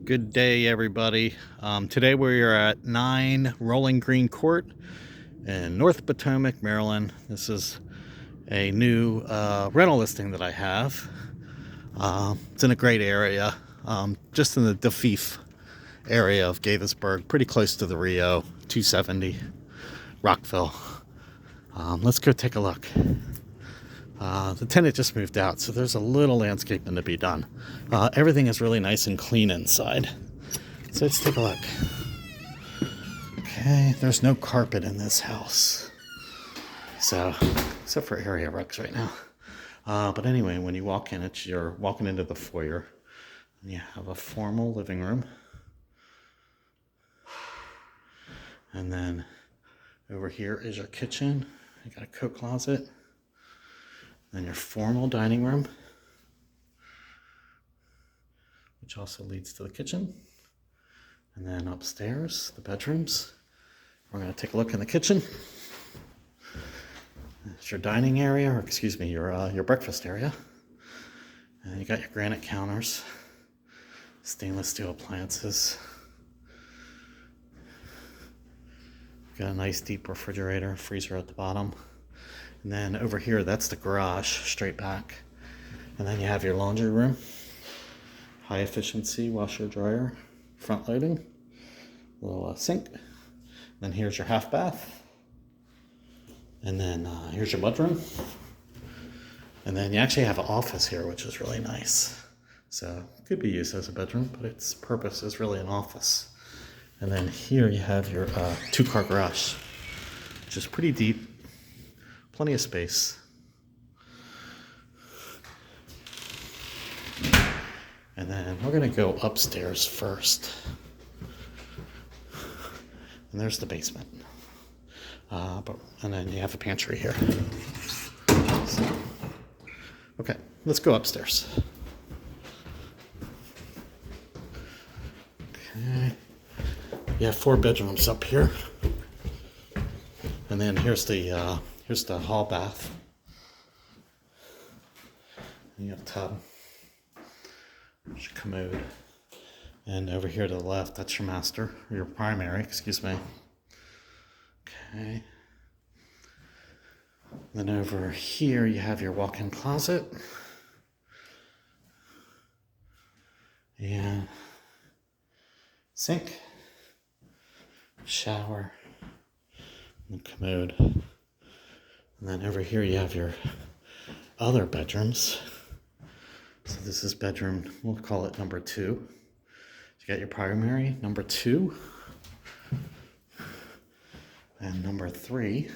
Good day, everybody. Today we are at 9 Rolling Green Court in North Potomac, Maryland. This is a new rental listing that I have. It's in a great area, just in the DeFeef area of Gaithersburg, pretty close to the Rio 270, Rockville. Let's go take a look. The tenant just moved out, so there's a little landscaping to be done. Everything is really nice and clean inside. So let's take a look. Okay, there's no carpet in this house. So, except for area rugs right now. But anyway, when you walk in, you're walking into the foyer. And you have a formal living room. And then over here is your kitchen. You got a coat closet. Then your formal dining room, which also leads to the kitchen. And then upstairs, the bedrooms. We're going to take a look in the kitchen. It's your dining area, or excuse me, your breakfast area. And you got your granite counters, stainless steel appliances. Got a nice deep refrigerator, freezer at the bottom. And then over here, that's the garage, straight back. And then you have your laundry room, high efficiency washer dryer, front loading, little sink. Then here's your half bath. And then here's your mudroom. And then you actually have an office here, which is really nice. So it could be used as a bedroom, but its purpose is really an office. And then here you have your two-car garage, which is pretty deep. Plenty of space. And then we're going to go upstairs first. And there's the basement. And then you have a pantry here. So, okay, let's go upstairs. Okay. You have 4 bedrooms up here. And then here's the hall bath. And you have a tub. There's your commode. And over here to the left, that's your master, or your primary, excuse me. Okay. Then over here, you have your walk-in closet. And sink, shower, and commode. And then over here you have your other bedrooms. So this is bedroom, we'll call it number 2. You got your primary, number 2. And number 3.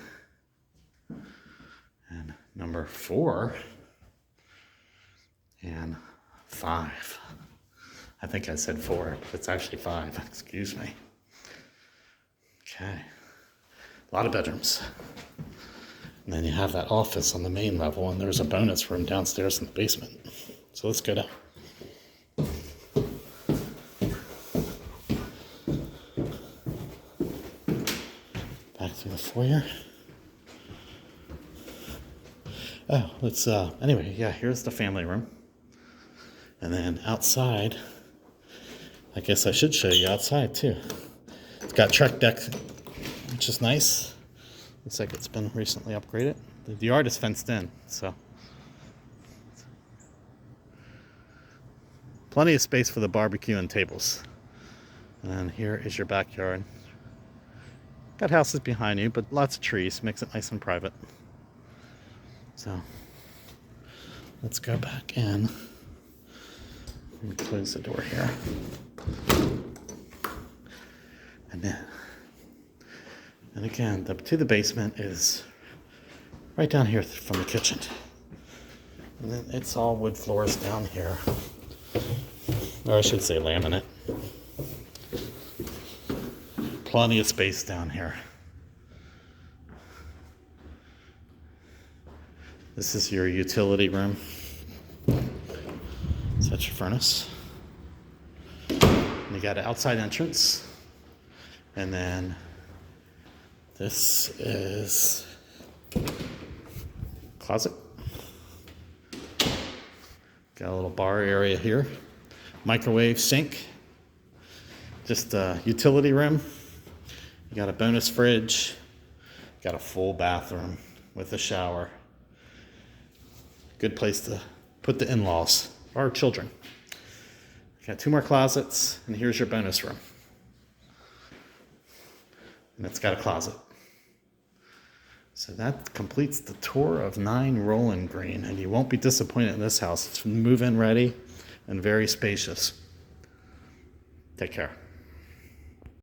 And number 4. And 5. I think I said 4, but it's actually 5, excuse me. Okay. A lot of bedrooms. And then you have that office on the main level, and there's a bonus room downstairs in the basement. So let's go down. Back through the foyer. Oh, anyway, yeah, here's the family room. And then outside, I guess I should show you outside too. It's got Trek deck, which is nice. Looks like it's been recently upgraded. The yard is fenced in, so. Plenty of space for the barbecue and tables. And here is your backyard. Got houses behind you, but lots of trees. Makes it nice and private. So, let's go back in. Let me close the door here. And again, to the basement is right down here from the kitchen. And then it's all wood floors down here. Or I should say laminate. Plenty of space down here. This is your utility room. So that's your furnace. And you got an outside entrance. And then this is closet. Got a little bar area here. Microwave, sink. just a utility room. You got a bonus fridge. Got a full bathroom with a shower. Good place to put the in-laws, our children. Got 2 more closets, and here's your bonus room. And it's got a closet. So that completes the tour of 9 Roland Green, and you won't be disappointed in this house. It's move-in ready and very spacious. Take care.